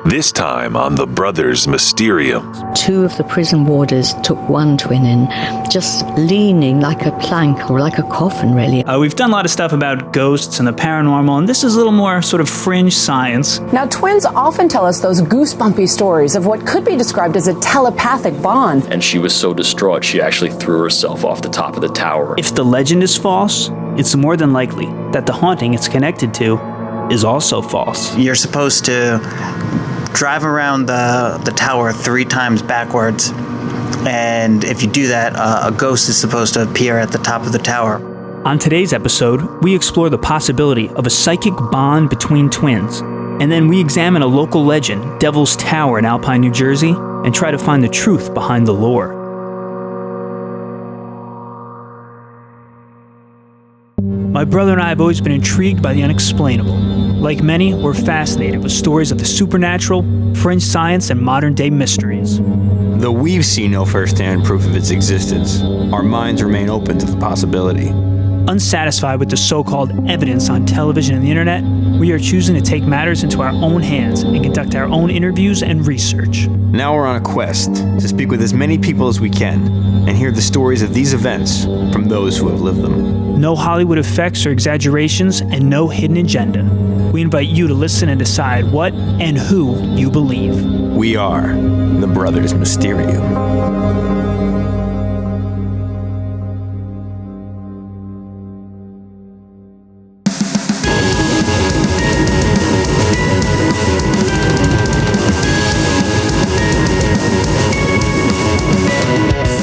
This time on the Brothers Mysterium. Two of the prison warders took one twin in, just leaning like a plank or like a coffin, really. We've done a lot of stuff about ghosts and the paranormal, and this is a little more sort of fringe science. Now, twins often tell us those goosebumpy stories of what could be described as a telepathic bond. And she was so distraught, she actually threw herself off the top of the tower. If the legend is false, it's more than likely that the haunting it's connected to is also false. You're supposed to drive around the tower 3 times backwards, and if you do that, a ghost is supposed to appear at the top of the tower. On today's episode, we explore the possibility of a psychic bond between twins, and then we examine a local legend, Devil's Tower in Alpine, New Jersey, and try to find the truth behind the lore. My brother and I have always been intrigued by the unexplainable. Like many, we're fascinated with stories of the supernatural, fringe science, and modern-day mysteries. Though we've seen no first-hand proof of its existence, our minds remain open to the possibility. Unsatisfied with the so-called evidence on television and the internet, we are choosing to take matters into our own hands and conduct our own interviews and research. Now we're on a quest to speak with as many people as we can and hear the stories of these events from those who have lived them. No Hollywood effects or exaggerations, and no hidden agenda. We invite you to listen and decide what and who you believe. We are the Brothers Mysterium.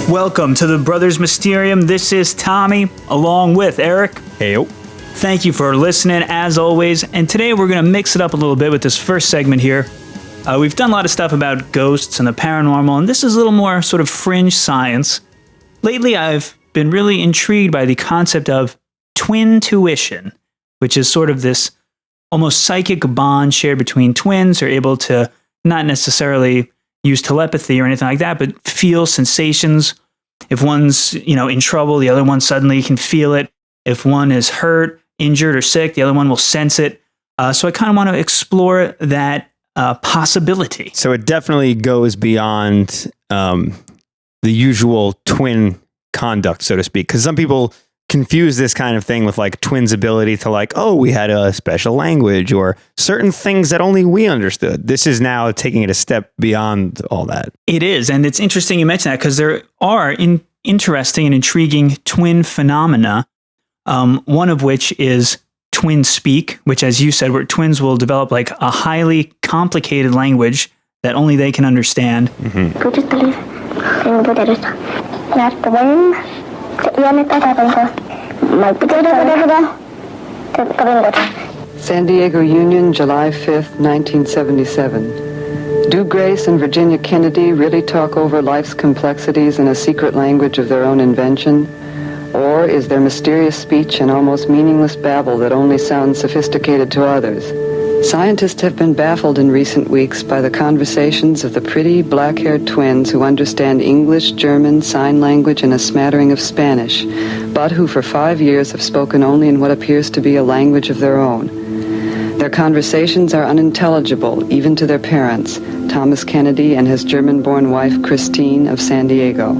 Welcome to the Brothers Mysterium. This is Tommy, along with Eric. Heyo. Thank you for listening, as always. And today we're going to mix it up a little bit with this first segment here. We've done a lot of stuff about ghosts and the paranormal, and this is a little more sort of fringe science. Lately, I've been really intrigued by the concept of Twintuition, which is sort of this almost psychic bond shared between twins who are able to not necessarily use telepathy or anything like that, but feel sensations. If one's, in trouble, the other one suddenly can feel it. If one is hurt, injured, or sick, the other one will sense it. So I kind of want to explore that possibility. So it definitely goes beyond the usual twin conduct, so to speak, because some people confuse this kind of thing with like twins' ability to we had a special language or certain things that only we understood. This is now taking it a step beyond all that. It is. And it's interesting you mention that because there are interesting and intriguing twin phenomena, one of which is twin speak, which, as you said, where twins will develop like a highly complicated language that only they can understand. San Diego Union, July 5th, 1977. Do Grace and Virginia Kennedy really talk over life's complexities in a secret language of their own invention? Or is their mysterious speech an almost meaningless babble that only sounds sophisticated to others? Scientists have been baffled in recent weeks by the conversations of the pretty black-haired twins who understand English, German, sign language, and a smattering of Spanish, but who for 5 years have spoken only in what appears to be a language of their own. Their conversations are unintelligible, even to their parents, Thomas Kennedy and his German-born wife, Christine, of San Diego.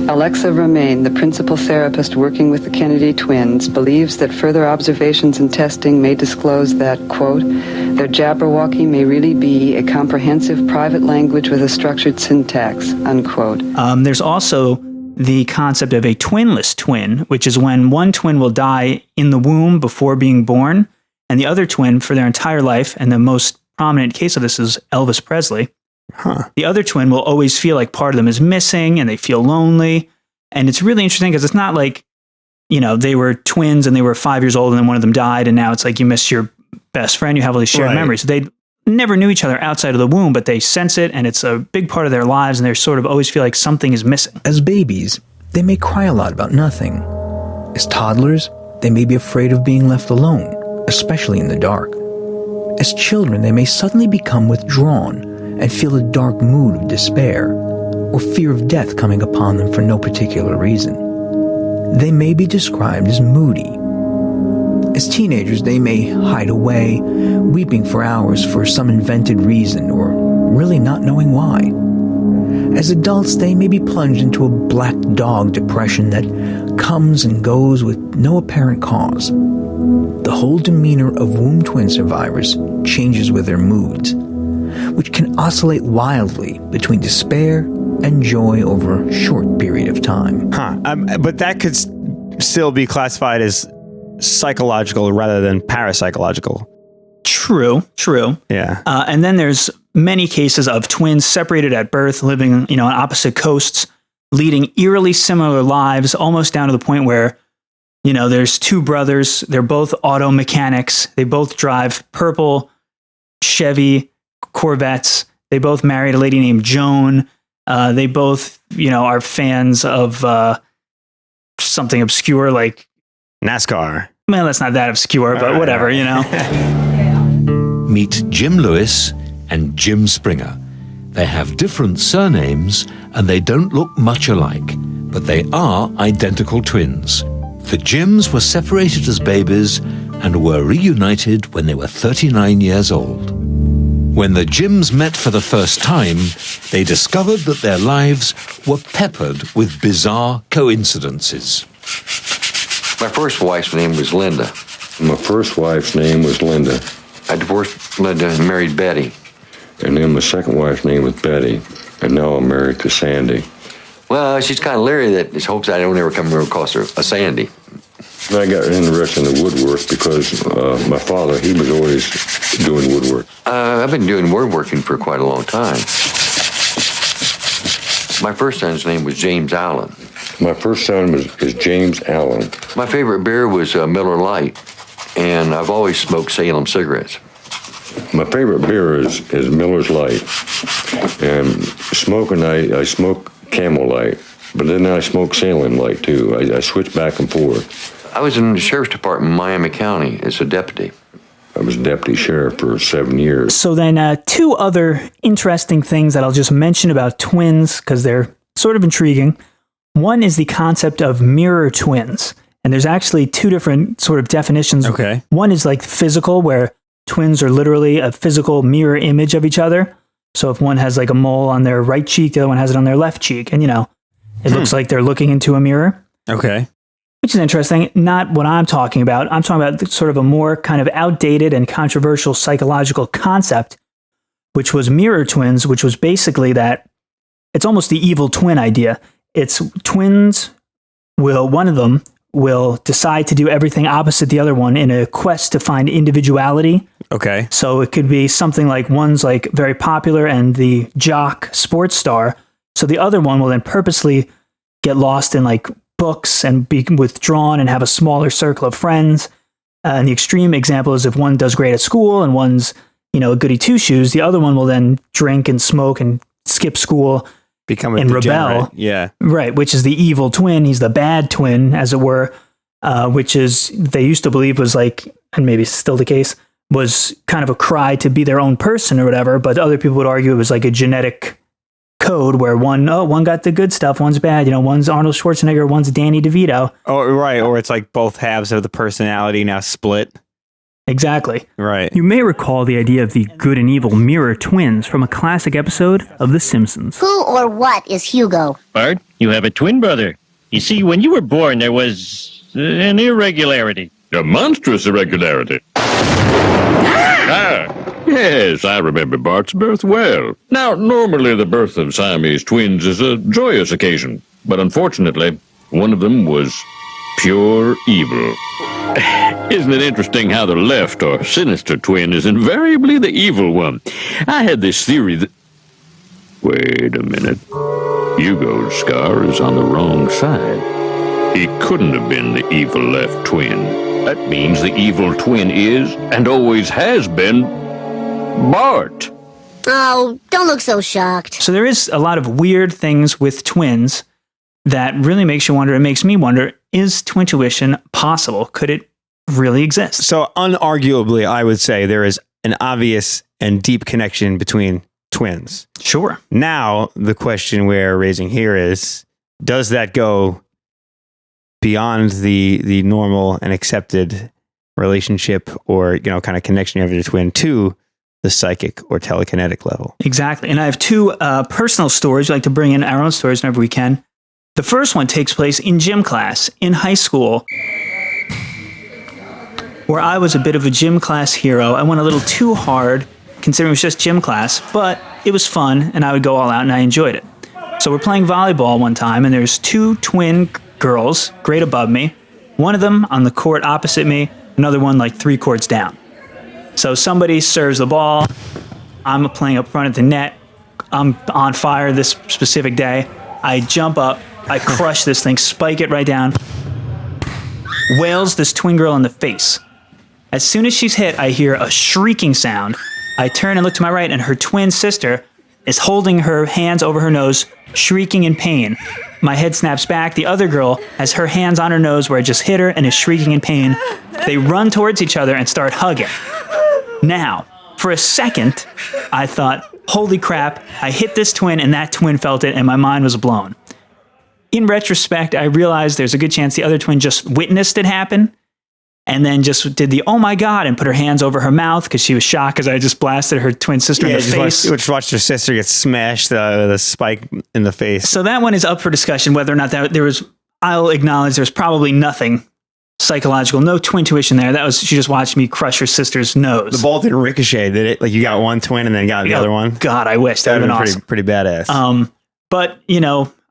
Alexa Romaine, the principal therapist working with the Kennedy twins, believes that further observations and testing may disclose that, quote, their Jabberwocky may really be a comprehensive private language with a structured syntax, unquote. There's also the concept of a twinless twin, which is when one twin will die in the womb before being born, and the other twin for their entire life, and the most prominent case of this is Elvis Presley. The other twin will always feel like part of them is missing and they feel lonely. And it's really interesting because it's not like, they were twins and they were 5 years old and then one of them died. And now it's like you miss your best friend. You have all these shared memories. They never knew each other outside of the womb, but they sense it and it's a big part of their lives. And they sort of always feel like something is missing. As babies, they may cry a lot about nothing. As toddlers, they may be afraid of being left alone, especially in the dark. As children, they may suddenly become withdrawn and feel a dark mood of despair, or fear of death coming upon them for no particular reason. They may be described as moody. As teenagers, they may hide away, weeping for hours for some invented reason, or really not knowing why. As adults, they may be plunged into a black dog depression that comes and goes with no apparent cause. The whole demeanor of womb twin survivors changes with their moods, which can oscillate wildly between despair and joy over a short period of time. But that could still be classified as psychological rather than parapsychological. True. Yeah. And then there's many cases of twins separated at birth, living, on opposite coasts, leading eerily similar lives, almost down to the point where, there's two brothers. They're both auto mechanics. They both drive purple Chevy Corvettes. They both married a lady named Joan. They both, are fans of something obscure like NASCAR. Well, that's not that obscure, but whatever, Meet Jim Lewis and Jim Springer. They have different surnames and they don't look much alike, but they are identical twins. The Jims were separated as babies and were reunited when they were 39 years old. When the Jims met for the first time, they discovered that their lives were peppered with bizarre coincidences. My first wife's name was Linda. My first wife's name was Linda. I divorced Linda and married Betty. And then my second wife's name was Betty. And now I'm married to Sandy. Well, she's kind of leery that she hopes I don't ever come across her, a Sandy. I got interested in the woodwork because my father, he was always doing woodwork. I've been doing woodworking for quite a long time. My first son's name was James Allen. My first son is James Allen. My favorite beer was Miller Lite, and I've always smoked Salem cigarettes. My favorite beer is Miller's Lite. And smoking, I smoke Camel Light, but then I smoke Salem Light too. I switch back and forth. I was in the sheriff's department in Miami County as a deputy. I was deputy sheriff for 7 years. So then two other interesting things that I'll just mention about twins, because they're sort of intriguing. One is the concept of mirror twins. And there's actually two different sort of definitions. Okay. One is like physical, where twins are literally a physical mirror image of each other. So if one has like a mole on their right cheek, the other one has it on their left cheek. And, it looks like they're looking into a mirror. Okay. Which is interesting. Not what I'm talking about. I'm talking about sort of a more kind of outdated and controversial psychological concept, which was mirror twins, which was basically that it's almost the evil twin idea. It's twins one of them will decide to do everything opposite the other one in a quest to find individuality. Okay. So it could be something like one's like very popular and the jock sports star. So the other one will then purposely get lost in like books and be withdrawn and have a smaller circle of friends. And the extreme example is if one does great at school and one's, a goody two-shoes, the other one will then drink and smoke and skip school, become a and degenerate. rebel. Yeah. Right, which is the evil twin. He's the bad twin, as it were, which is, they used to believe was like, and maybe it's still the case, was kind of a cry to be their own person or whatever, but other people would argue it was like a genetic code where one got the good stuff, one's bad, one's Arnold Schwarzenegger, one's Danny DeVito. Oh, right, or it's like both halves of the personality now split. Exactly. Right. You may recall the idea of the good and evil mirror twins from a classic episode of The Simpsons. Who or what is Hugo? Bart, you have a twin brother. You see, when you were born, there was an irregularity. A monstrous irregularity. Yes, I remember Bart's birth well. Now, normally the birth of Siamese twins is a joyous occasion, but unfortunately, one of them was pure evil. Isn't it interesting how the left or sinister twin is invariably the evil one? I had this theory that... Wait a minute. Hugo's scar is on the wrong side. He couldn't have been the evil left twin. That means the evil twin is, and always has been, Bart. Oh, don't look so shocked. So there is a lot of weird things with twins that really makes you wonder. It makes me wonder, is twintuition possible? Could it really exist? So unarguably, I would say there is an obvious and deep connection between twins. Sure. Now, the question we're raising here is, does that go beyond the normal and accepted relationship or, kind of connection you have with your twin to the psychic or telekinetic level. Exactly. And I have two personal stories. We like to bring in our own stories whenever we can. The first one takes place in gym class in high school, where I was a bit of a gym class hero. I went a little too hard, considering it was just gym class, but it was fun, and I would go all out, and I enjoyed it. So we're playing volleyball one time, and there's two twin girls, grade above me. One of them on the court opposite me, another one like 3 courts down. So somebody serves the ball. I'm playing up front at the net. I'm on fire this specific day. I jump up. I crush this thing, spike it right down. Wails this twin girl in the face. As soon as she's hit, I hear a shrieking sound. I turn and look to my right, and her twin sister is holding her hands over her nose, shrieking in pain. My head snaps back. The other girl has her hands on her nose where I just hit her and is shrieking in pain. They run towards each other and start hugging. Now, for a second, I thought, holy crap, I hit this twin and that twin felt it and my mind was blown. In retrospect, I realized there's a good chance the other twin just witnessed it happen and then just did the, oh my God, and put her hands over her mouth because she was shocked because I just blasted her twin sister in the face. Just watched her sister get smashed the spike in the face. So that one is up for discussion, whether or not there was, I'll acknowledge there's probably nothing psychological, no twintuition there. That was, she just watched me crush her sister's nose. The ball didn't ricochet, did it? Like you got one twin and then got the other one? God, I wish. That would have been awesome. Pretty badass. But,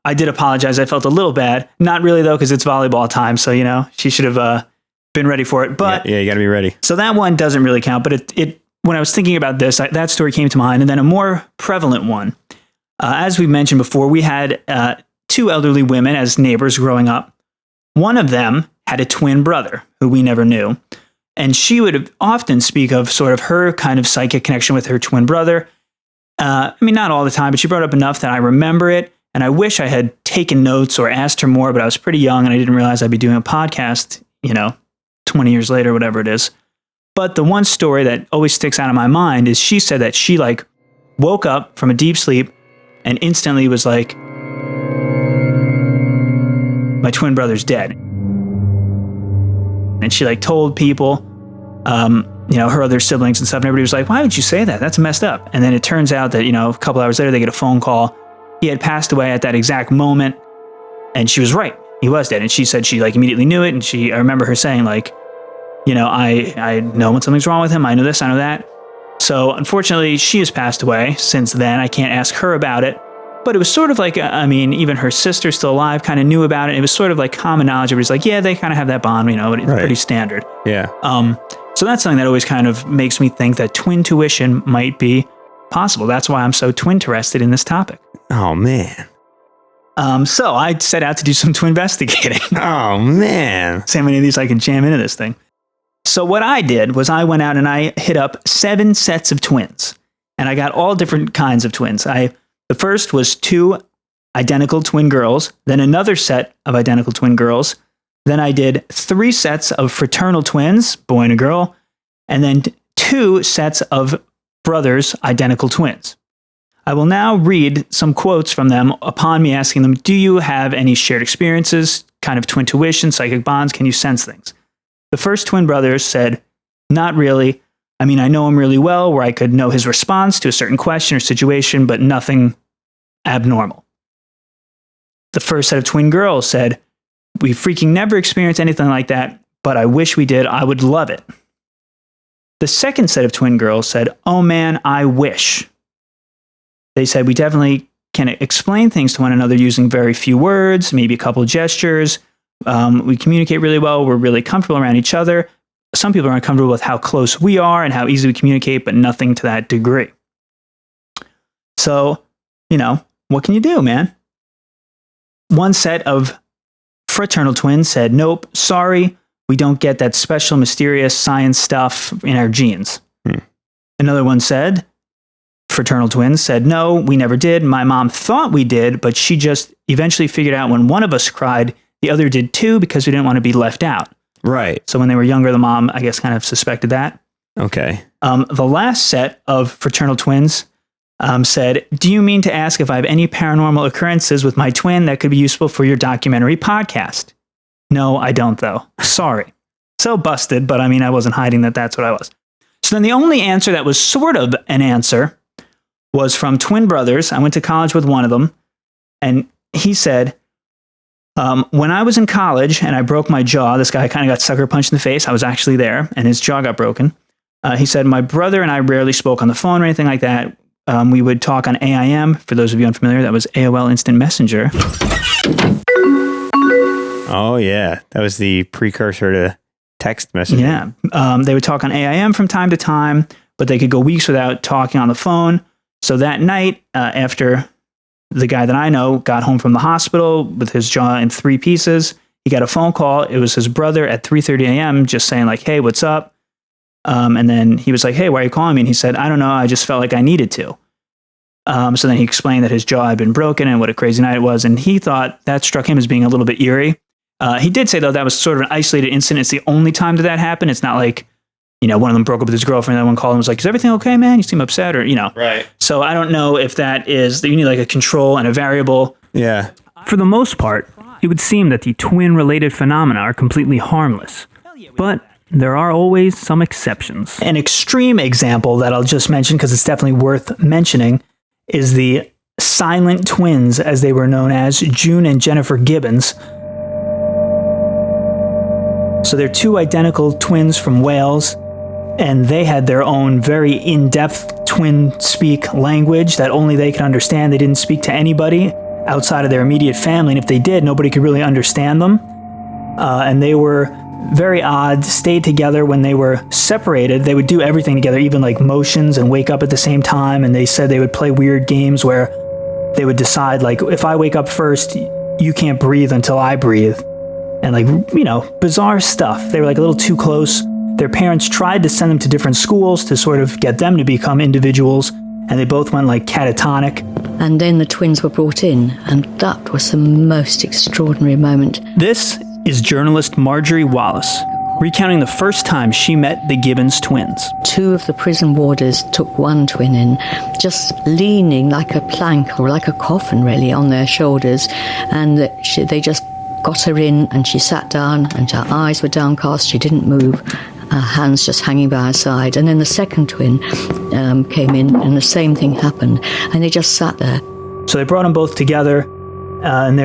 I did apologize. I felt a little bad. Not really, though, because it's volleyball time. So, she should have been ready for it. But yeah, you got to be ready. So that one doesn't really count. But it when I was thinking about this, that story came to mind. And then a more prevalent one. As we mentioned before, we had 2 elderly women as neighbors growing up. One of them had a twin brother who we never knew. And she would often speak of sort of her kind of psychic connection with her twin brother. Not all the time, but she brought up enough that I remember it. And I wish I had taken notes or asked her more, but I was pretty young and I didn't realize I'd be doing a podcast, 20 years later, whatever it is. But the one story that always sticks out in my mind is she said that she woke up from a deep sleep and instantly was like, my twin brother's dead. And she told people, her other siblings and stuff, and everybody was like, why would you say that? That's messed up. And then it turns out that, a couple hours later, they get a phone call. He had passed away at that exact moment, and she was right. He was dead. And she said she immediately knew it. And I remember her saying I know when something's wrong with him. I know this, I know that. So unfortunately, she has passed away since then. I can't ask her about it, but it was sort of even her sister's still alive, kind of knew about it. It was sort of common knowledge. Everybody's like, yeah, they kind of have that bond, but it's pretty standard. Yeah. So that's something that always kind of makes me think that twintuition might be possible. That's why I'm so twinterested in this topic. Oh, man. So I set out to do some twin investigating. Oh, man. See how many of these I can jam into this thing. So what I did was I went out and I hit up 7 sets of twins. And I got all different kinds of twins. The first was 2 identical twin girls, then another set of identical twin girls. Then I did 3 sets of fraternal twins, boy and a girl, and then 2 sets of brothers, identical twins. I will now read some quotes from them upon me asking them, do you have any shared experiences, kind of twintuition, psychic bonds? Can you sense things? The first twin brother said, not really. I know him really well, where I could know his response to a certain question or situation, but nothing abnormal. The first set of twin girls said, we freaking never experienced anything like that, but I wish we did. I would love it. The second set of twin girls said, oh man, I wish. They said, we definitely can explain things to one another using very few words, maybe a couple of gestures. We communicate really well. We're really comfortable around each other. Some people are uncomfortable with how close we are and how easy we communicate, but nothing to that degree. So, what can you do, man? One set of fraternal twins said, nope, sorry, we don't get that special, mysterious science stuff in our genes. Another one said, fraternal twins said, no, we never did. My mom thought we did, but she just eventually figured out when one of us cried, the other did too, because we didn't want to be left out. Right. So when they were younger, the mom, I guess, kind of suspected that. Okay. The last set of fraternal twins said, do you mean to ask if I have any paranormal occurrences with my twin that could be useful for your documentary podcast? No, I don't, though. Sorry. So busted, but I mean, I wasn't hiding that that's what I was. So then the only answer that was sort of an answer was from twin brothers. I went to college with one of them, and he said, when I was in college and I broke my jaw, this guy kind of got sucker punched in the face. I was actually there, and his jaw got broken. He said, my brother and I rarely spoke on the phone or anything like that. We would talk on AIM. For those of you unfamiliar, that was AOL Instant Messenger. Oh, yeah. That was the precursor to text messaging. Yeah. They would talk on AIM from time to time, but they could go weeks without talking on the phone. So that night, after the guy that I know got home from the hospital with his jaw in 3 pieces, he got a phone call. It was his brother at 3:30 a.m. just saying like, hey, what's up? And then he was like, hey, why are you calling me? And he said, I don't know. I just felt like I needed to. So then he explained that his jaw had been broken and what a crazy night it was. And he thought that struck him as being a little bit eerie. He did say, though, that was sort of an isolated incident. It's the only time that happened. It's not like, one of them broke up with his girlfriend. That one called and was like, is everything okay, man? You seem upset or, Right. So I don't know if that is, you need like a control and a variable. Yeah. For the most part, it would seem that the twin-related phenomena are completely harmless. But there are always some exceptions. An extreme example that I'll just mention, because it's definitely worth mentioning, is the silent twins, as they were known as, June and Jennifer Gibbons. So they're 2 identical twins from Wales, and they had their own very in-depth twin-speak language that only they could understand. They didn't speak to anybody outside of their immediate family, and if they did, nobody could really understand them. And they were very odd, stayed together. When they were separated, they would do everything together, even like motions, and wake up at the same time. And they said they would play weird games where they would decide, like, if I wake up first, you can't breathe until I breathe. And like, bizarre stuff. They were like a little too close. Their parents tried to send them to different schools to sort of get them to become individuals, and they both went like catatonic. And then the twins were brought in, and that was the most extraordinary moment. This is journalist Marjorie Wallace, recounting the first time she met the Gibbons twins. 2 of the prison warders took one twin in, just leaning like a plank or like a coffin really on their shoulders, and they just got her in, and she sat down, and her eyes were downcast. She didn't move, her hands just hanging by her side. And then the second twin came in, and the same thing happened, and they just sat there. So they brought them both together, and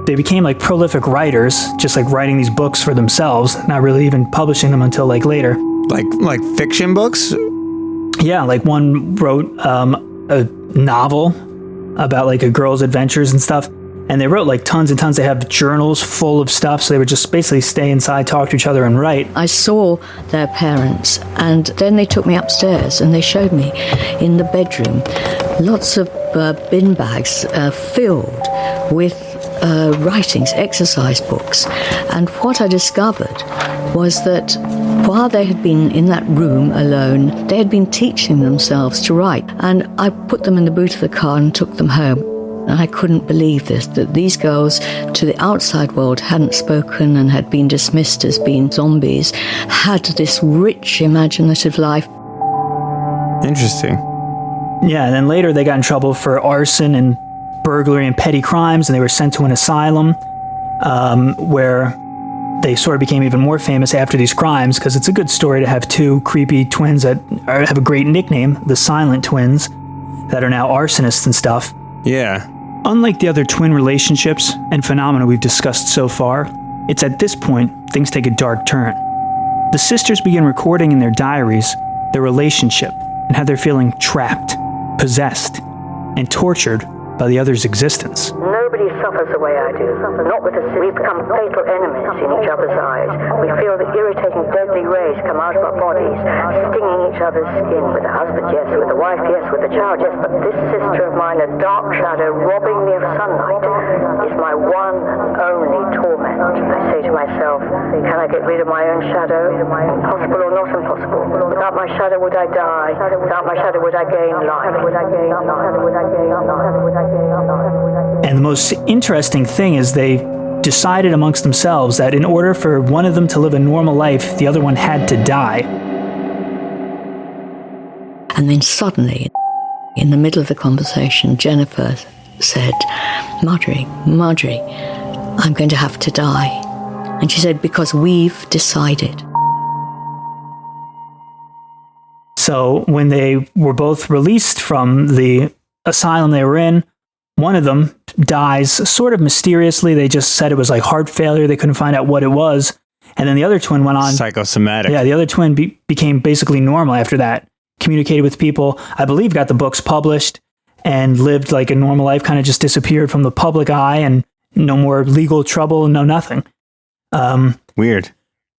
they became like prolific writers, just like writing these books for themselves, not really even publishing them until like later. Like fiction books? Yeah, like one wrote a novel about like a girl's adventures and stuff. And they wrote like tons and tons. They have journals full of stuff. So they would just basically stay inside, talk to each other, and write. I saw their parents, and then they took me upstairs and they showed me in the bedroom lots of bin bags filled with writings, exercise books. And what I discovered was that while they had been in that room alone, they had been teaching themselves to write. And I put them in the boot of the car and took them home. And I couldn't believe this, that these girls to the outside world hadn't spoken and had been dismissed as being zombies, had this rich imaginative life. Interesting. Yeah, and then later they got in trouble for arson and burglary and petty crimes, and they were sent to an asylum where they sort of became even more famous after these crimes, because it's a good story to have 2 creepy twins that have a great nickname, the Silent Twins, that are now arsonists and stuff. Yeah. Unlike the other twin relationships and phenomena we've discussed so far, it's at this point things take a dark turn. The sisters begin recording in their diaries their relationship and how they're feeling trapped, possessed, and tortured by the other's existence. Nobody suffers the way I do. Not with us. We become fatal enemies in each other's eyes. We feel the irritating, deadly rays come out of our bodies, stinging each other's skin. With the husband, yes. With the wife, yes. With the child, yes. But this sister of mine, a dark shadow robbing me of sunlight, is my one only torment. I say to myself, can I get rid of my own shadow? Impossible or not impossible? Without my shadow would I die? Without my shadow would I gain life? And the most interesting thing is they decided amongst themselves that in order for one of them to live a normal life, the other one had to die. And then suddenly, in the middle of the conversation, Jennifer said, Marjorie, I'm going to have to die. And she said, because we've decided. So when they were both released from the asylum they were in, one of them dies sort of mysteriously. They just said it was like heart failure. They couldn't find out what it was. And then the other twin went on. Psychosomatic. Yeah, the other twin became basically normal after that. Communicated with people. I believe got the books published and lived like a normal life, kind of just disappeared from the public eye and no more legal trouble, no nothing. Weird.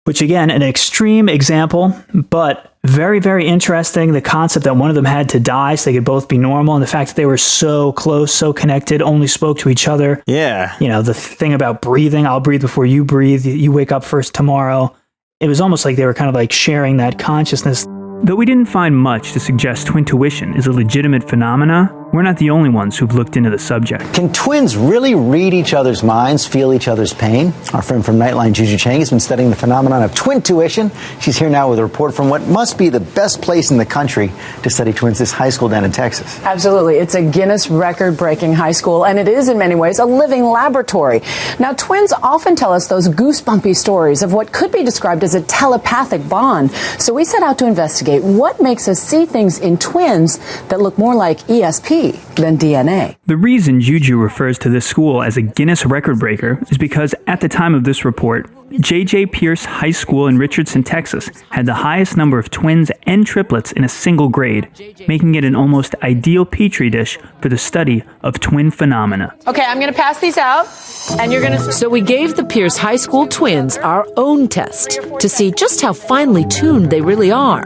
Which again, an extreme example, but very, very interesting. The concept that one of them had to die so they could both be normal, and the fact that they were so close, so connected, only spoke to each other. Yeah. You know, the thing about breathing, I'll breathe before you breathe. You wake up first tomorrow. It was almost like they were kind of like sharing that consciousness. Though we didn't find much to suggest twintuition is a legitimate phenomena, we're not the only ones who've looked into the subject. Can twins really read each other's minds, feel each other's pain? Our friend from Nightline, Juju Chang, has been studying the phenomenon of twintuition. She's here now with a report from what must be the best place in the country to study twins, this high school down in Texas. Absolutely. It's a Guinness record-breaking high school, and it is in many ways a living laboratory. Now, twins often tell us those goosebumpy stories of what could be described as a telepathic bond. So we set out to investigate what makes us see things in twins that look more like ESP than DNA. The reason Juju refers to this school as a Guinness record breaker is because at the time of this report, J.J. Pierce High School in Richardson, Texas, had the highest number of twins and triplets in a single grade, making it an almost ideal petri dish for the study of twin phenomena. Okay, I'm going to pass these out, and you're going to... So we gave the Pierce High School twins our own test to see just how finely tuned they really are.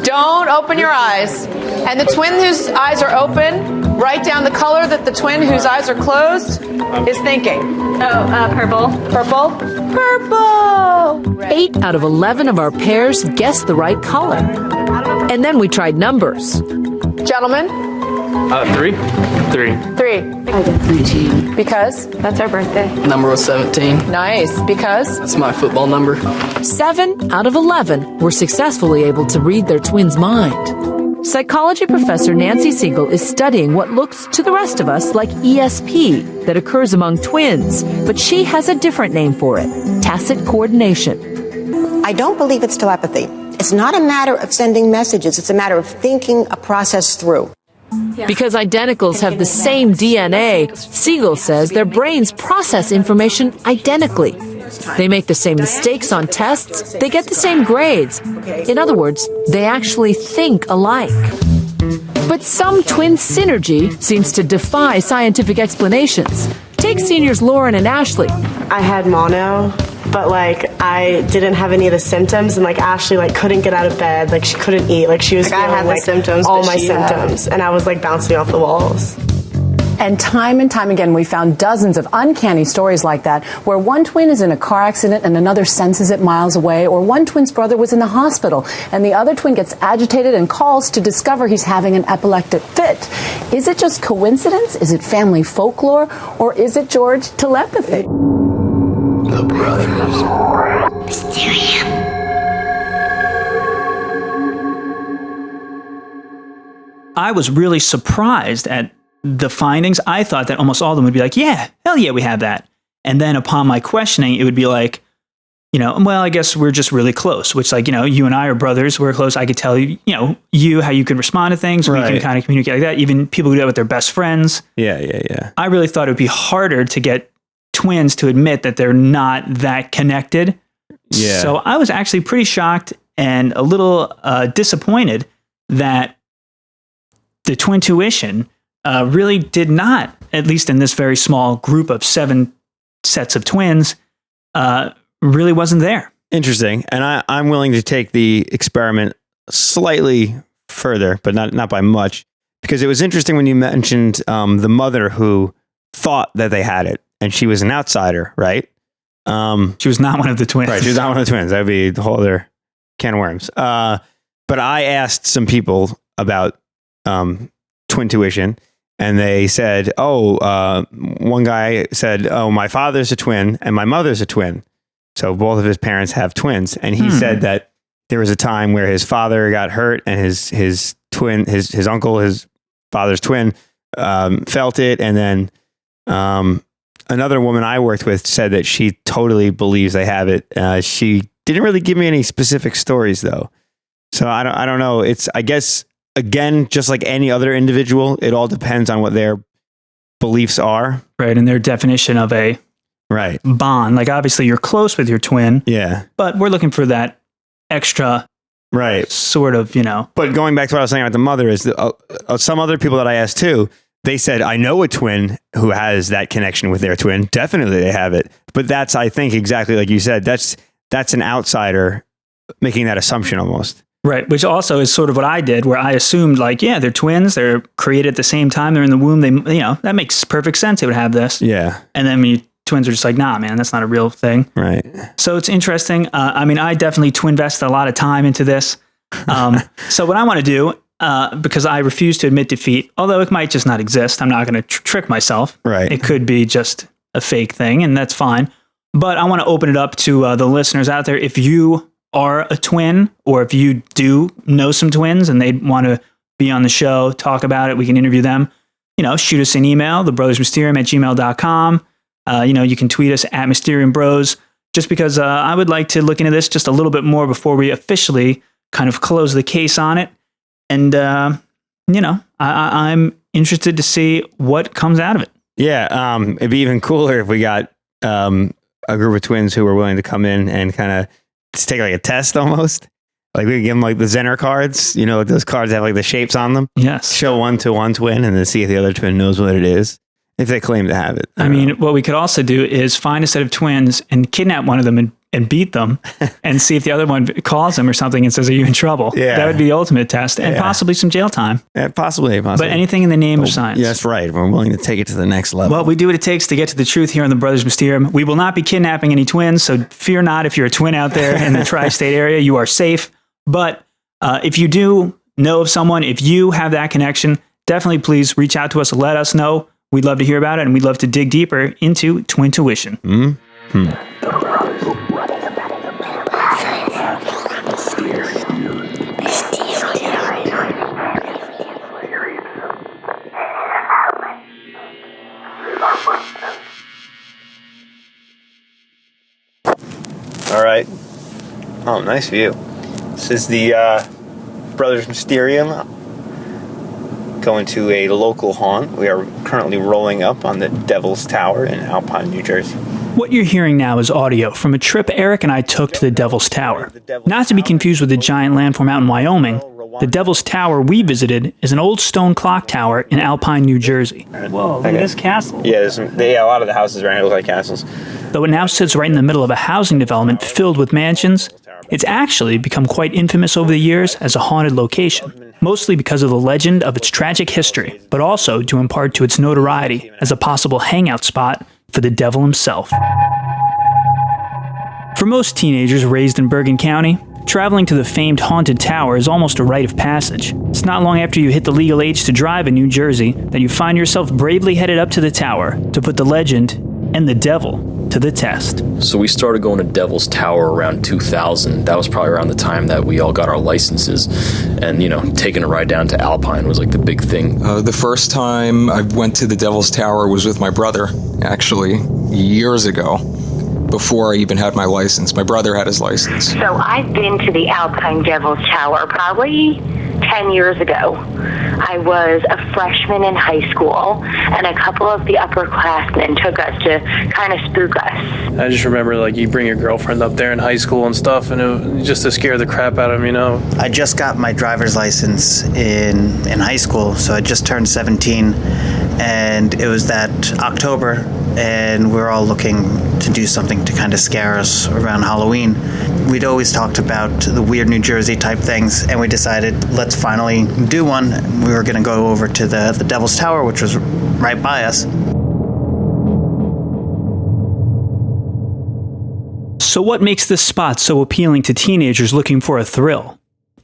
Don't open your eyes. And the twin whose eyes are open, write down the color that the twin whose eyes are closed is thinking. Purple. Purple? Purple! 8 out of 11 of our pairs guessed the right color. And then we tried numbers. Gentlemen? 3. 3. I got 19. Because? That's our birthday. Number was 17. Nice. Because? That's my football number. 7 out of 11 were successfully able to read their twin's mind. Psychology professor Nancy Siegel is studying what looks to the rest of us like ESP that occurs among twins, but she has a different name for it, tacit coordination. I don't believe it's telepathy. It's not a matter of sending messages. It's a matter of thinking a process through. Because identicals have the same DNA, Siegel says their brains process information identically. They make the same mistakes on tests, they get the same grades. In other words, they actually think alike. But some twin synergy seems to defy scientific explanations. Take seniors Lauren and Ashley. I had mono, but I didn't have any of the symptoms, and Ashley couldn't get out of bed, she couldn't eat, she was feeling I had the symptoms, all but my she symptoms, and I was bouncing off the walls. And time again, we found dozens of uncanny stories like that, where one twin is in a car accident and another senses it miles away, or one twin's brother was in the hospital and the other twin gets agitated and calls to discover he's having an epileptic fit. Is it just coincidence? Is it family folklore? Or is it, George, telepathy? The Brothers Mysterium. I was really surprised at the findings. I thought that almost all of them would be like, yeah, hell yeah, we have that. And then upon my questioning, it would be like, well, I guess we're just really close, which you and I are brothers. We're close. I could tell you, how you can respond to things. Right. We can kind of communicate like that. Even people who do that with their best friends. Yeah. I really thought it would be harder to get twins to admit that they're not that connected. Yeah. So I was actually pretty shocked and a little disappointed that the twintuition really did not, at least in this very small group of 7 sets of twins, really wasn't there. Interesting. And I'm willing to take the experiment slightly further, but not by much, because it was interesting when you mentioned the mother who thought that they had it, and she was an outsider, right? She was not one of the twins. Right, she was not one of the twins. That would be the whole other can of worms. But I asked some people about twintuition, and they said, one guy said, my father's a twin and my mother's a twin. So both of his parents have twins. And he said that there was a time where his father got hurt and his twin, his uncle, his father's twin, felt it. And then another woman I worked with said that she totally believes they have it. She didn't really give me any specific stories though. So I don't know. It's, I guess, again, just like any other individual, it all depends on what their beliefs are. Right. And their definition of a bond. Like obviously you're close with your twin. Yeah. But we're looking for that extra sort of, But going back to what I was saying about the mother is some other people that I asked too, they said, I know a twin who has that connection with their twin. Definitely they have it. But that's, I think, exactly like you said, that's an outsider making that assumption almost. Right. Which also is sort of what I did, where I assumed like, yeah, they're twins. They're created at the same time. They're in the womb. They, that makes perfect sense. They would have this. Yeah. And then when twins are just like, nah, man, that's not a real thing. Right. So it's interesting. I definitely twin-vested a lot of time into this. So what I want to do, because I refuse to admit defeat, although it might just not exist. I'm not going to trick myself. Right. It could be just a fake thing, and that's fine. But I want to open it up to the listeners out there. If you are a twin, or if you do know some twins and they want to be on the show, talk about it, we can interview them. Shoot us an email, thebrothersmysterium@gmail.com. You can tweet us at Mysterium Bros, just because I would like to look into this just a little bit more before we officially kind of close the case on it. And, I'm interested to see what comes out of it. Yeah. It'd be even cooler if we got a group of twins who were willing to come in and kind of take like a test almost. Like we could give them like the Zener cards, like those cards have like the shapes on them. Yes. Show one to one twin and then see if the other twin knows what it is, if they claim to have it. What we could also do is find a set of twins and kidnap one of them and beat them and see if the other one calls them or something and says, are you in trouble? Yeah. That would be the ultimate test, and possibly some jail time. Yeah, possibly. But anything in the name of science. Yeah, that's right. We're willing to take it to the next level. Well, we do what it takes to get to the truth here on the Brothers Mysterium. We will not be kidnapping any twins, so fear not if you're a twin out there in the tri-state area. You are safe. But if you do know of someone, if you have that connection, definitely please reach out to us and let us know. We'd love to hear about it, and we'd love to dig deeper into Twintuition. Mm-hmm. All right. Oh, nice view. This is the Brothers Mysterium. Going to a local haunt. We are currently rolling up on the Devil's Tower in Alpine, New Jersey. What you're hearing now is audio from a trip Eric and I took to the Devil's Tower. Not to be confused with the giant landform out in Wyoming, the Devil's Tower we visited is an old stone clock tower in Alpine, New Jersey. Whoa, look at this castle. Yeah, a lot of the houses around here look like castles. Though it now sits right in the middle of a housing development filled with mansions, it's actually become quite infamous over the years as a haunted location, mostly because of the legend of its tragic history, but also due in part to its notoriety as a possible hangout spot for the devil himself. For most teenagers raised in Bergen County, traveling to the famed haunted tower is almost a rite of passage. It's not long after you hit the legal age to drive in New Jersey that you find yourself bravely headed up to the tower to put the legend and the devil to the test. So we started going to Devil's Tower around 2000. That was probably around the time that we all got our licenses. And, taking a ride down to Alpine was like the big thing. The first time I went to the Devil's Tower was with my brother, actually, years ago, before I even had my license. My brother had his license. So I've been to the Alpine Devil's Tower probably 10 years ago. I was a freshman in high school, and a couple of the upperclassmen took us to kind of spook us. I just remember, you bring your girlfriend up there in high school and stuff, and it, just to scare the crap out of them, I just got my driver's license in high school, so I just turned 17, and it was that October, and we were all looking to do something to kind of scare us around Halloween. We'd always talked about the weird New Jersey type things, and we decided let's finally do one. We were going to go over to the Devil's Tower, which was right by us. So what makes this spot so appealing to teenagers looking for a thrill?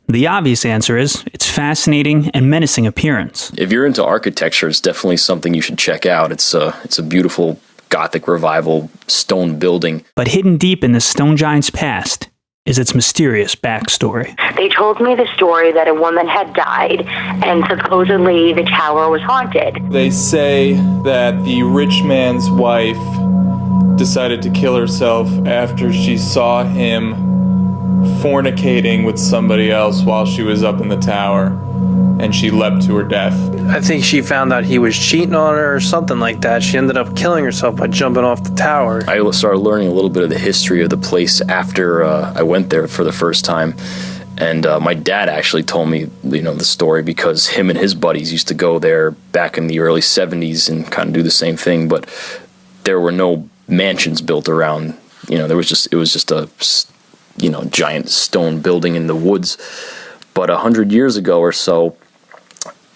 The obvious answer is its fascinating and menacing appearance. If you're into architecture, it's definitely something you should check out. It's a beautiful Gothic revival stone building. But hidden deep in the stone giant's past is its mysterious backstory. They told me the story that a woman had died and supposedly the tower was haunted. They say that the rich man's wife decided to kill herself after she saw him fornicating with somebody else while she was up in the tower, and she leapt to her death. I think she found out he was cheating on her or something like that. She ended up killing herself by jumping off the tower. I started learning a little bit of the history of the place after I went there for the first time. And my dad actually told me, the story because him and his buddies used to go there back in the early 70s and kind of do the same thing. But there were no mansions built around. It was just a giant stone building in the woods. But 100 years ago or so,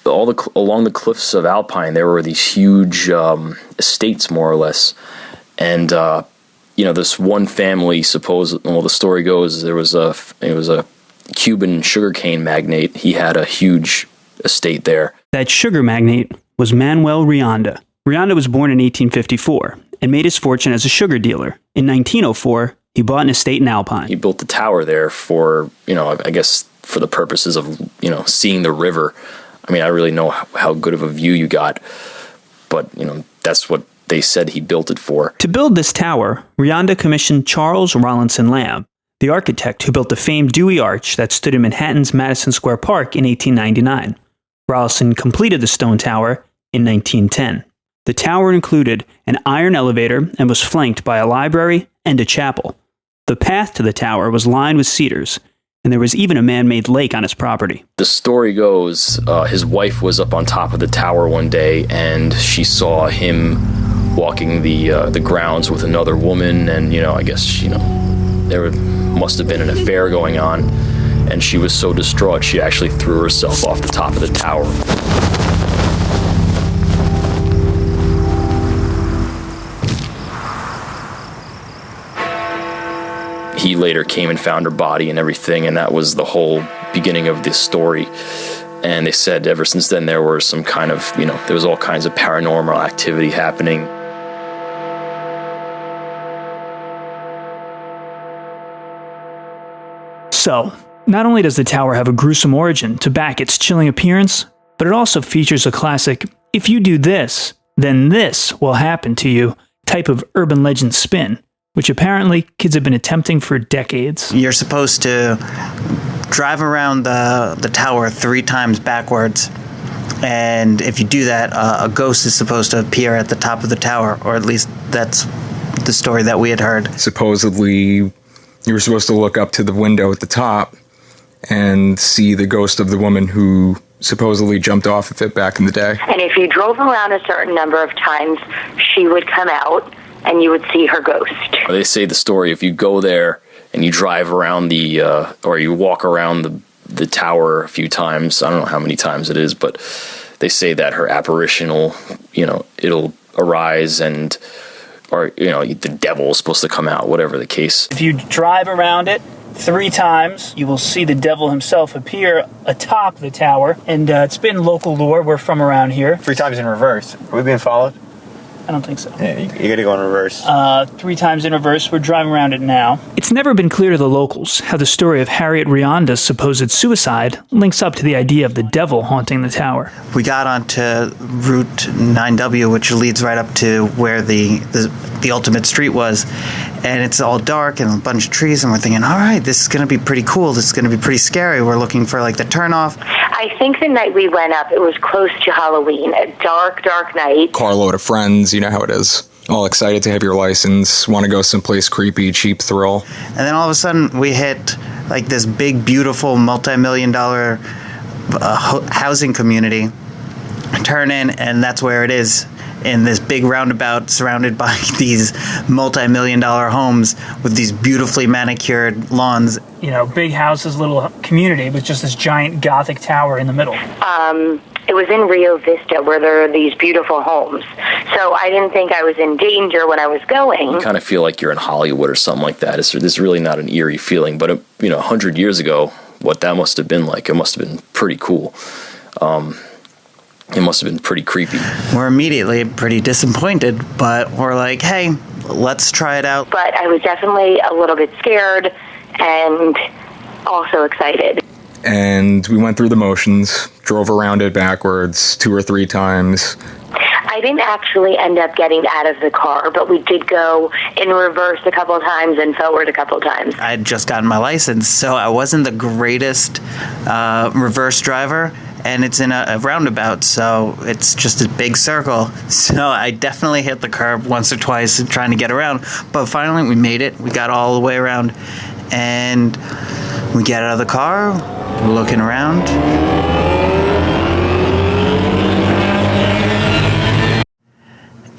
along the cliffs of Alpine, there were these huge estates, more or less. And this one family, the story goes, it was a Cuban sugarcane magnate. He had a huge estate there. That sugar magnate was Manuel Rianda. Rianda was born in 1854 and made his fortune as a sugar dealer. In 1904, he bought an estate in Alpine. He built the tower there for, I guess, for the purposes of, seeing the river. I mean, I really know how good of a view you got, but, that's what they said he built it for. To build this tower, Rianda commissioned Charles Rollinson Lamb, the architect who built the famed Dewey Arch that stood in Manhattan's Madison Square Park in 1899. Rollinson completed the stone tower in 1910. The tower included an iron elevator and was flanked by a library and a chapel. The path to the tower was lined with cedars, and there was even a man-made lake on his property. The story goes, his wife was up on top of the tower one day, and she saw him walking the grounds with another woman, and, I guess, there must have been an affair going on, and she was so distraught she actually threw herself off the top of the tower. He later came and found her body and everything, and that was the whole beginning of this story. And they said ever since then there were some kind of, there was all kinds of paranormal activity happening. So, not only does the tower have a gruesome origin to back its chilling appearance, but it also features a classic, if you do this, then this will happen to you, type of urban legend spin, which apparently kids have been attempting for decades. You're supposed to drive around the tower 3 times backwards, and if you do that, a ghost is supposed to appear at the top of the tower, or at least that's the story that we had heard. Supposedly, you were supposed to look up to the window at the top and see the ghost of the woman who supposedly jumped off of it back in the day. And if you drove around a certain number of times, she would come out and you would see her ghost. They say the story, if you go there and you drive around or you walk around the tower a few times, I don't know how many times it is, but they say that her apparition will, it'll arise or the devil is supposed to come out, whatever the case. If you drive around it 3 times, you will see the devil himself appear atop the tower. And it's been local lore. We're from around here. 3 times in reverse. Are we being followed? I don't think so. Yeah, you gotta go in reverse. 3 times in reverse. We're driving around it now. It's never been clear to the locals how the story of Harriet Rianda's supposed suicide links up to the idea of the devil haunting the tower. We got onto Route 9W, which leads right up to where the ultimate street was, and it's all dark and a bunch of trees, and we're thinking, all right, this is going to be pretty cool. This is going to be pretty scary. We're looking for the turnoff. I think the night we went up, it was close to Halloween, a dark, dark night. Carload of friends, you know how it is. All excited to have your license, want to go someplace creepy, cheap thrill. And then all of a sudden we hit this big, beautiful, multi-million-dollar housing community. Turn in, and that's where it is. In this big roundabout surrounded by these multi-million-dollar homes with these beautifully manicured lawns. Big houses, little community with just this giant Gothic tower in the middle. It was in Rio Vista where there are these beautiful homes. So I didn't think I was in danger when I was going. You kind of feel like you're in Hollywood or something like that. It's really not an eerie feeling. But, 100 years ago, what that must have been like, it must have been pretty cool. It must have been pretty creepy. We're immediately pretty disappointed, but we're like, hey, let's try it out. But I was definitely a little bit scared, and also excited. And we went through the motions, drove around it backwards 2 or 3 times. I didn't actually end up getting out of the car, but we did go in reverse a couple times and forward a couple times. I had just gotten my license, so I wasn't the greatest reverse driver, and it's in a roundabout, so it's just a big circle. So I definitely hit the curb once or twice trying to get around, but finally we made it. We got all the way around, and we get out of the car, we're looking around.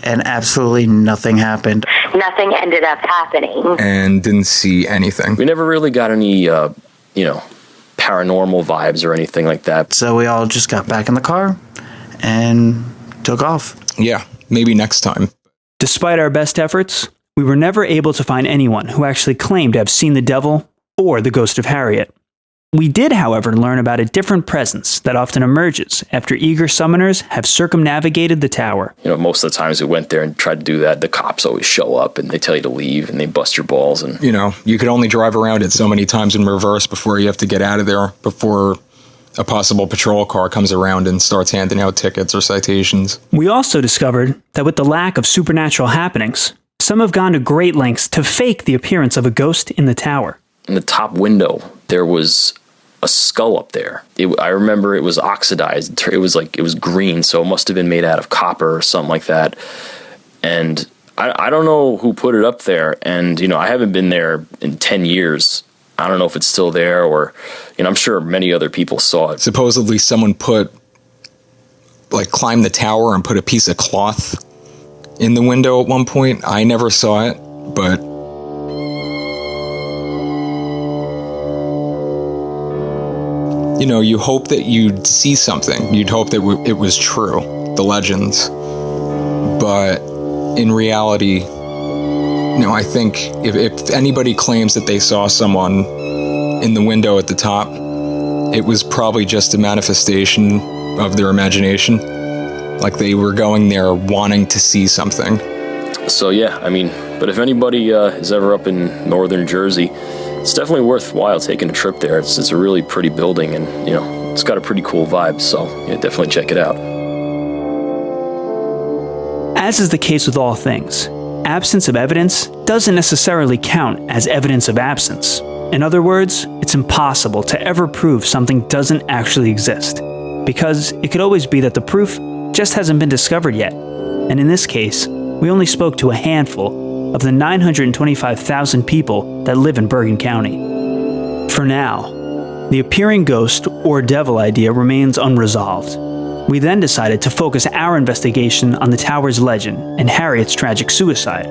And absolutely nothing happened. Nothing ended up happening. And didn't see anything. We never really got any, paranormal vibes or anything like that. So we all just got back in the car and took off. Yeah, maybe next time. Despite our best efforts, we were never able to find anyone who actually claimed to have seen the devil or the ghost of Harriet. We did, however, learn about a different presence that often emerges after eager summoners have circumnavigated the tower. Most of the times we went there and tried to do that, the cops always show up and they tell you to leave and they bust your balls. And you could only drive around it so many times in reverse before you have to get out of there, before a possible patrol car comes around and starts handing out tickets or citations. We also discovered that with the lack of supernatural happenings, some have gone to great lengths to fake the appearance of a ghost in the tower. In the top window, there was a skull up there. I remember it was oxidized. It was green, so it must have been made out of copper or something like that. And I don't know who put it up there. And, I haven't been there in 10 years. I don't know if it's still there or, I'm sure many other people saw it. Supposedly someone climbed the tower and put a piece of cloth in the window at one point. I never saw it, but you hope that you'd see something. You'd hope that it was true, the legends. But in reality, I think if anybody claims that they saw someone in the window at the top, it was probably just a manifestation of their imagination. Like they were going there wanting to see something. So yeah, but if anybody is ever up in northern Jersey, it's definitely worthwhile taking a trip there. It's a really pretty building and, it's got a pretty cool vibe. So yeah, definitely check it out. As is the case with all things, absence of evidence doesn't necessarily count as evidence of absence. In other words, it's impossible to ever prove something doesn't actually exist, because it could always be that the proof just hasn't been discovered yet. And in this case, we only spoke to a handful of the 925,000 people that live in Bergen County. For now, the appearing ghost or devil idea remains unresolved. We then decided to focus our investigation on the tower's legend and Harriet's tragic suicide,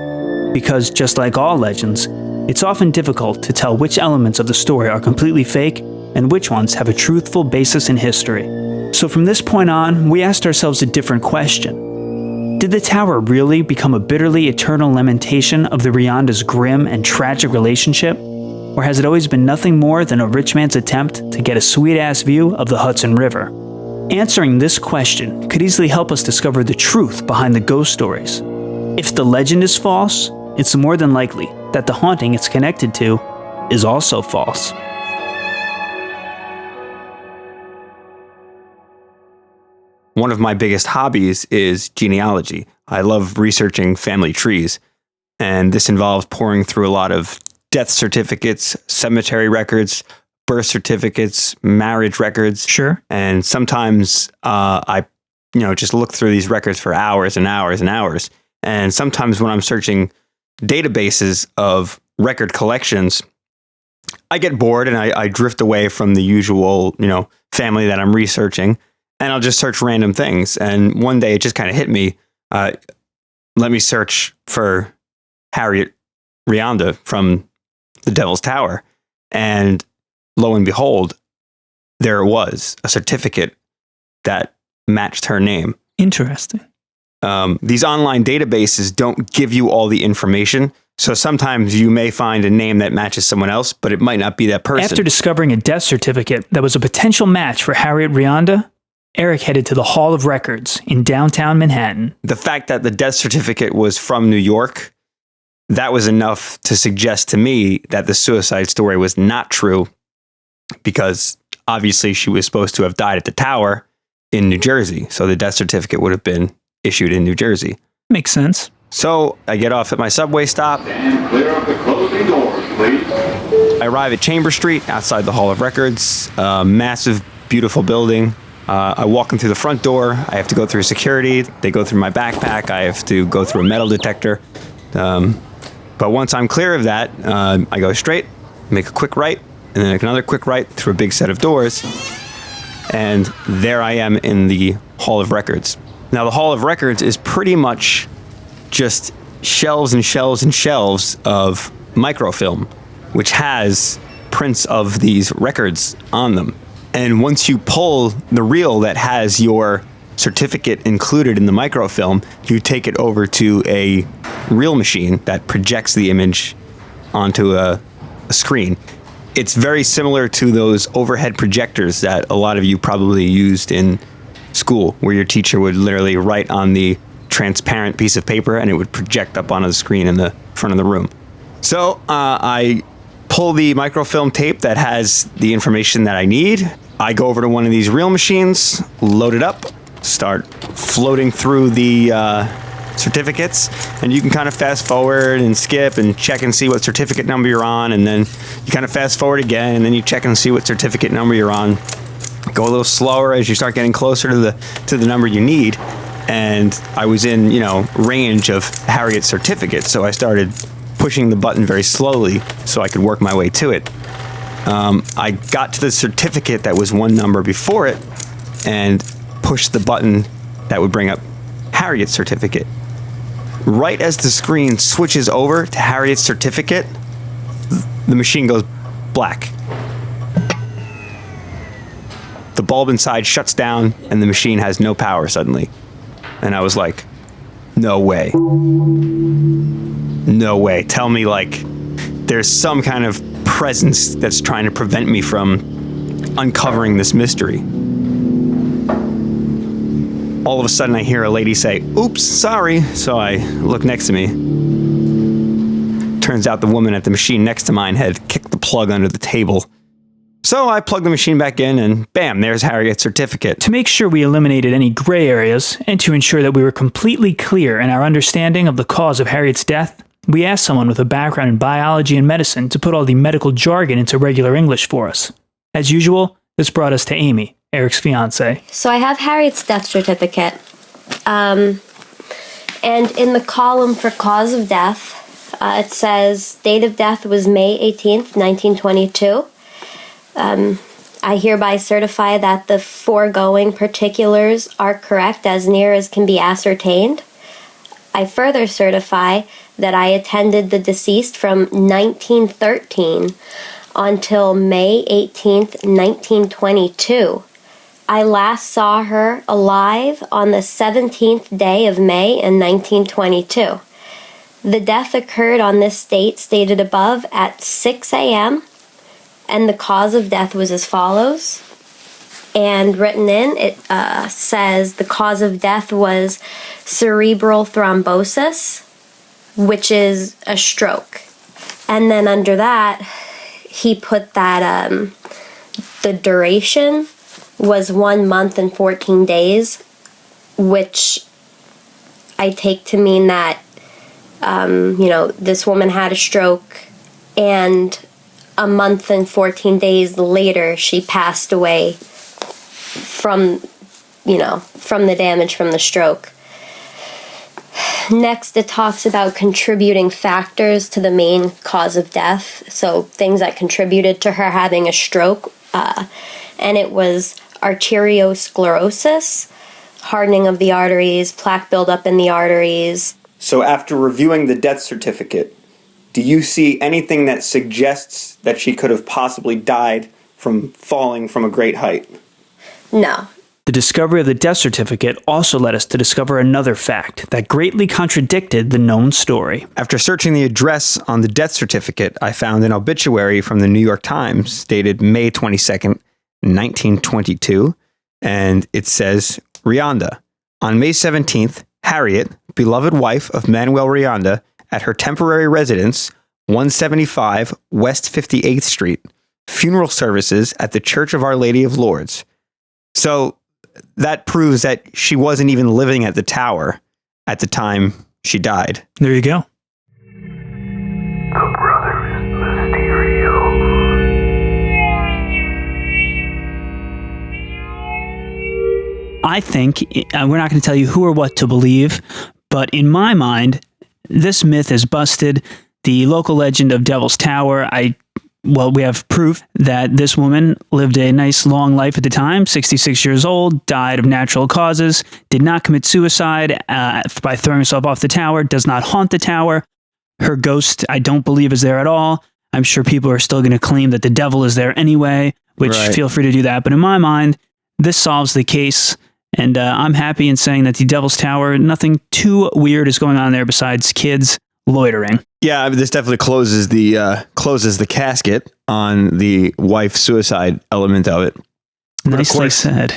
because just like all legends, it's often difficult to tell which elements of the story are completely fake and which ones have a truthful basis in history. So from this point on, we asked ourselves a different question. Did the tower really become a bitterly eternal lamentation of the Rionda's grim and tragic relationship? Or has it always been nothing more than a rich man's attempt to get a sweet-ass view of the Hudson River? Answering this question could easily help us discover the truth behind the ghost stories. If the legend is false, it's more than likely that the haunting it's connected to is also false. One of my biggest hobbies is genealogy. I love researching family trees, and this involves poring through a lot of death certificates, cemetery records, birth certificates, marriage records. Sure. And sometimes I just look through these records for hours and hours and hours. And sometimes when I'm searching databases of record collections, I get bored and I drift away from the usual, family that I'm researching. And I'll just search random things. And one day it just kind of hit me. Let me search for Harriet Rionda from the Devil's Tower. And lo and behold, there it was, a certificate that matched her name. Interesting. These online databases don't give you all the information. So sometimes you may find a name that matches someone else, but it might not be that person. After discovering a death certificate that was a potential match for Harriet Rionda, Eric headed to the Hall of Records in downtown Manhattan. The fact that the death certificate was from New York that was enough to suggest to me that the suicide story was not true, because obviously she was supposed to have died at the tower in New Jersey. So the death certificate would have been issued in New Jersey. Makes sense. So I get off at my subway stop. And clear up the closing doors, please. I arrive at Chamber Street outside the Hall of Records, a massive, beautiful building. I walk in through the front door. I have to go through security. They go through my backpack. I have to go through a metal detector. But once I'm clear of that, I go straight, make a quick right, and then make another quick right through a big set of doors. And there I am in the Hall of Records. Now, the Hall of Records is pretty much just shelves and shelves and shelves of microfilm, which has prints of these records on them. And once you pull the reel that has your certificate included in the microfilm, you take it over to a reel machine that projects the image onto a screen. It's very similar to those overhead projectors that a lot of you probably used in school, where your teacher would literally write on the transparent piece of paper and it would project up onto the screen in the front of the room. So I pull the microfilm tape that has the information that I need. I go over to one of these reel machines, load it up, start floating through the certificates, and you can kind of fast forward and skip and check and see what certificate number you're on, and then you kind of fast forward again, and then you check and see what certificate number you're on. Go a little slower as you start getting closer to the number you need. And I was in, range of Harriet's certificate, so I started pushing the button very slowly so I could work my way to it. I got to the certificate that was one number before it and pushed the button that would bring up Harriet's certificate. Right as the screen switches over to Harriet's certificate, the machine goes black. The bulb inside shuts down and the machine has no power suddenly. And I was like, no way. No way. Tell me, there's some kind of presence that's trying to prevent me from uncovering this mystery. All of a sudden I hear a lady say, "Oops, sorry." So I look next to me. Turns out the woman at the machine next to mine had kicked the plug under the table. So I plugged the machine back in and bam, there's Harriet's certificate. To make sure we eliminated any gray areas and to ensure that we were completely clear in our understanding of the cause of Harriet's death, we asked someone with a background in biology and medicine to put all the medical jargon into regular English for us. As usual, this brought us to Amy, Eric's fiance. So I have Harriet's death certificate. And in the column for cause of death, it says date of death was May 18th, 1922. I hereby certify that the foregoing particulars are correct as near as can be ascertained. I further certify that I attended the deceased from 1913 until May 18th, 1922. I last saw her alive on the 17th day of May in 1922. The death occurred on this date stated above at 6 a.m., and the cause of death was as follows. And written in, it says the cause of death was cerebral thrombosis, which is a stroke. And then under that, he put that the duration was 1 month and 14 days, which I take to mean that, this woman had a stroke, and a month and 14 days later, she passed away from the damage from the stroke. Next, it talks about contributing factors to the main cause of death. So things that contributed to her having a stroke. And it was arteriosclerosis, hardening of the arteries, plaque buildup in the arteries. So after reviewing the death certificate, do you see anything that suggests that she could have possibly died from falling from a great height? No. The discovery of the death certificate also led us to discover another fact that greatly contradicted the known story. After searching the address on the death certificate, I found an obituary from the New York Times dated May 22nd, 1922, and it says, Rianda, on May 17th, Harriet, beloved wife of Manuel Rianda, at her temporary residence, 175 West 58th Street. Funeral services at the Church of Our Lady of Lourdes. So that proves that she wasn't even living at the tower at the time she died. There you go. The Brothers Mysterium. I think, we're not going to tell you who or what to believe, but in my mind, this myth is busted. The local legend of Devil's Tower, we have proof that this woman lived a nice long life at the time, 66 years old, died of natural causes, did not commit suicide by throwing herself off the tower, does not haunt the tower. Her ghost, I don't believe, is there at all. I'm sure people are still going to claim that the devil is there anyway, which feel free to do that. But in my mind, this solves the case. And I'm happy in saying that the Devil's Tower, nothing too weird is going on there besides kids loitering. Yeah, I mean, this definitely closes the casket on the wife suicide element of it. Nicely said.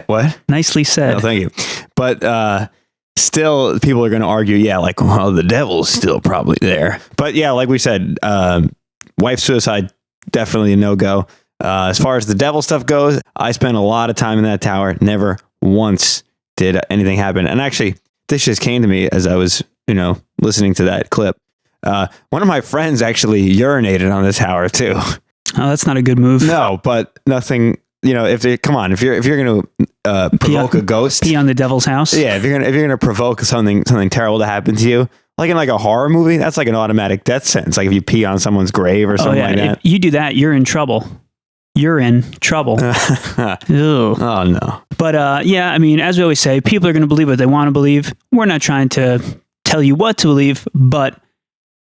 What? Nicely said. No, thank you. But still, people are going to argue, the devil's still probably there. But yeah, like we said, wife suicide, definitely a no-go. As far as the devil stuff goes, I spent a lot of time in that tower. Never once did anything happen. And actually, this just came to me as I was, listening to that clip. One of my friends actually urinated on the tower too. Oh, that's not a good move. No, but nothing. If you're going to provoke a ghost, pee on the devil's house. Yeah, if you're going to provoke something terrible to happen to you, like in like a horror movie, that's like an automatic death sentence. Like if you pee on someone's grave or something like that. If you do that, you're in trouble. You're in trouble. Ew. Oh no. But I mean, as we always say, people are going to believe what they want to believe. We're not trying to tell you what to believe, but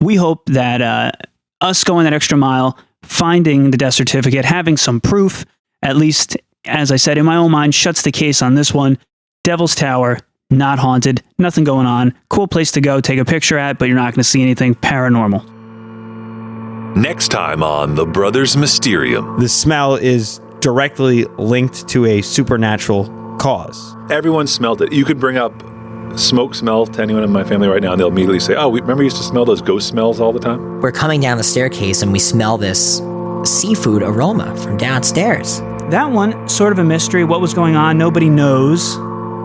we hope that us going that extra mile, finding the death certificate, having some proof, at least, as I said, in my own mind, shuts the case on this one. Devil's Tower, not haunted, nothing going on. Cool place to go, take a picture at, but you're not going to see anything paranormal. Next time on The Brothers Mysterium. The smell is directly linked to a supernatural cause. Everyone smelled it. You could bring up smoke smell to anyone in my family right now, and they'll immediately say, remember we used to smell those ghost smells all the time? We're coming down the staircase and we smell this seafood aroma from downstairs. That one, sort of a mystery. What was going on? Nobody knows.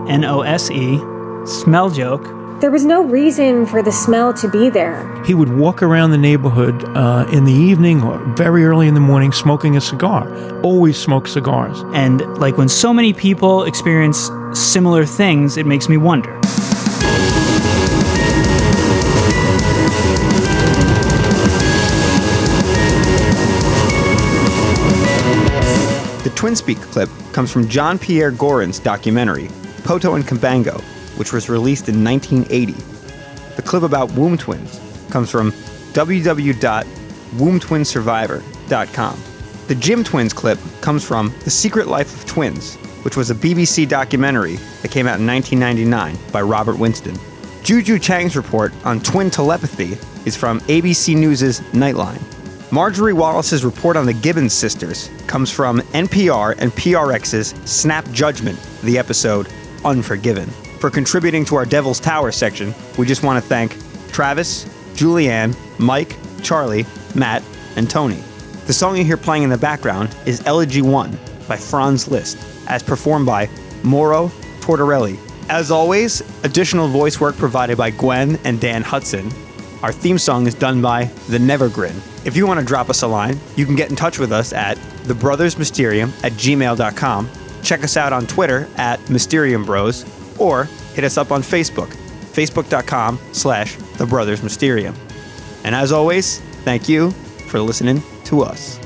N-O-S-E. Smell joke. There was no reason for the smell to be there. He would walk around the neighborhood in the evening or very early in the morning smoking a cigar. Always smoke cigars. And like when so many people experience similar things, it makes me wonder. The Twin Speak clip comes from John Pierre Gorin's documentary, Poto and Kambango, which was released in 1980. The clip about womb twins comes from www.wombtwinsurvivor.com. The Jim Twins clip comes from The Secret Life of Twins, which was a BBC documentary that came out in 1999 by Robert Winston. Juju Chang's report on twin telepathy is from ABC News' Nightline. Marjorie Wallace's report on the Gibbons sisters comes from NPR and PRX's Snap Judgment, the episode Unforgiven. For contributing to our Devil's Tower section, we just want to thank Travis, Julianne, Mike, Charlie, Matt, and Tony. The song you hear playing in the background is Elegy 1 by Franz Liszt, as performed by Mauro Tortorelli. As always, additional voice work provided by Gwen and Dan Hudson. Our theme song is done by The Nevergrin. If you want to drop us a line, you can get in touch with us at thebrothersmysterium@gmail.com. Check us out on Twitter at Mysterium Bros, or hit us up on Facebook, facebook.com/thebrothersmysterium. And as always, thank you for listening to us.